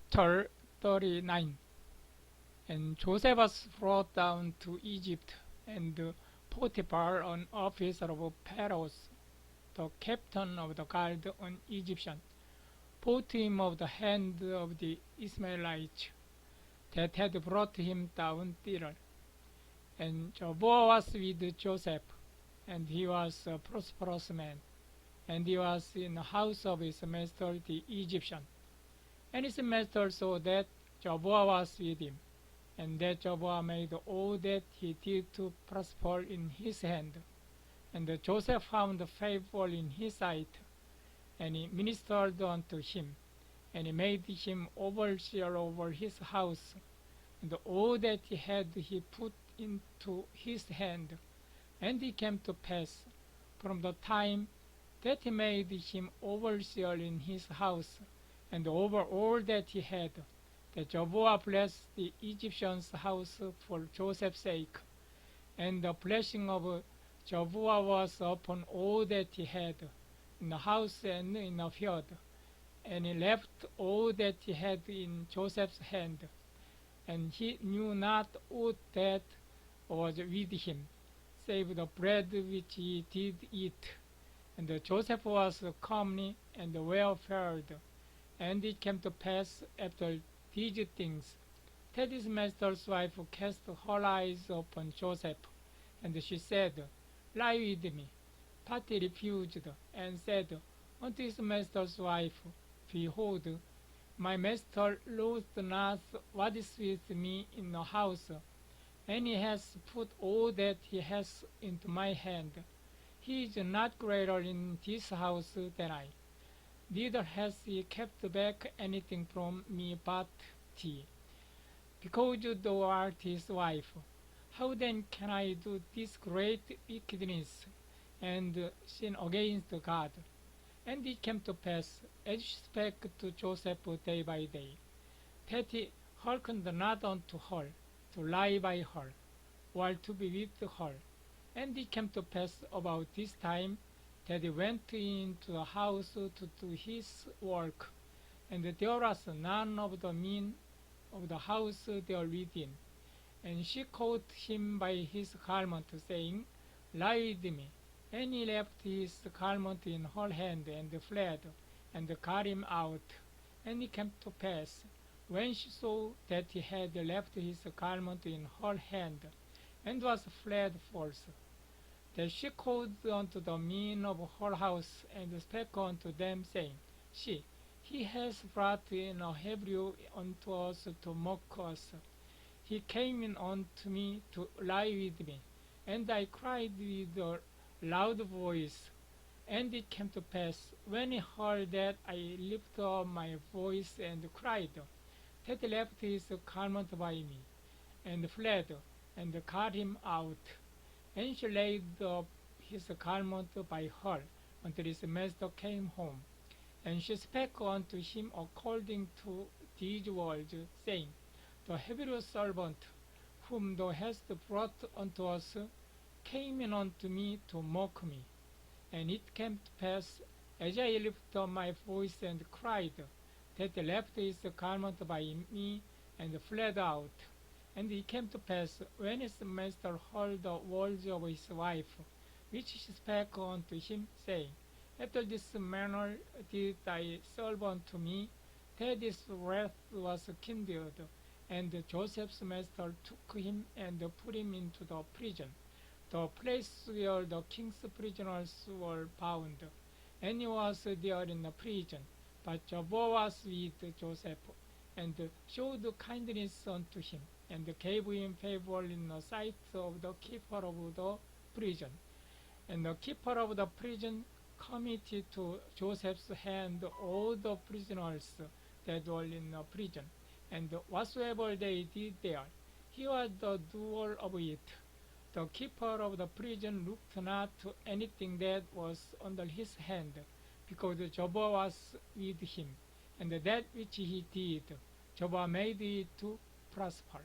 Chapter 39. And Joseph was brought down to Egypt, and Potiphar, an officer of Pharaoh, the captain of the guard, an Egyptian, bought him of the hand of the Ishmaelites that had brought him down thither. And Jehovah was with Joseph, and he was a prosperous man, and he was in the house of his master the Egyptian. And his master saw that Jehovah was with him, and that Jehovah made all that he did to prosper in his hand. And Joseph found favor in his sight, and he ministered unto him, and he made him overseer over his house, and all that he had he put into his hand. And it came to pass, from the time that he made him overseer in his house, and over all that he had, that Jehovah blessed the Egyptian's house for Joseph's sake. And the blessing of Jehovah was upon all that he had, in the house and in the field. And he left all that he had in Joseph's hand, and he knew not aught that was with him, save the bread which he did eat. And Joseph was comely and well-favored. And it came to pass after these things, that his master's wife cast her eyes upon Joseph, and she said, Lie with me. But he refused, and said unto his master's wife, Behold, my master loathed not what is with me in the house, and he has put all that he has into my hand. He is not greater in this house than I, neither has he kept back anything from me but thee, because thou art his wife. How then can I do this great wickedness, and sin against God? And it came to pass, as she spake to Joseph day by day, that he hearkened not unto her, to lie by her, or to be with her. And it came to pass about this time, that he went into the house to do his work, and there was none of the men of the house there within. And she caught him by his garment, saying, Lie with me. And he left his garment in her hand, and fled, and got him out. And it came to pass, when she saw that he had left his garment in her hand, and was fled forth, that she called unto the men of her house, and spake unto them, saying, See, he has brought in a Hebrew unto us to mock us. He came in unto me to lie with me, and I cried with a loud voice. And it came to pass, when he heard that, I lifted up my voice and cried, that he left his garment by me, and fled, and got him out. And she laid up his garment by her, until his master came home. And she spake unto him according to these words, saying, The Hebrew servant, whom thou hast brought unto us, came in unto me to mock me. And it came to pass, as I lifted up my voice and cried, that he left his garment by me, and fled out. And it came to pass, when his master heard the words of his wife, which she spake unto him, saying, After this manner did thy servant to me, that his wrath was kindled. And Joseph's master took him and put him into the prison, the place where the king's prisoners were bound. And he was there in the prison. But Jehovah was with Joseph, and showed kindness unto him, and gave him favor in the sight of the keeper of the prison. And the keeper of the prison committed to Joseph's hand all the prisoners that were in the prison, and whatsoever they did there, he was the doer of it. The keeper of the prison looked not to anything that was under his hand, because Jehovah was with him, and that which he did, Jehovah made it to prosper.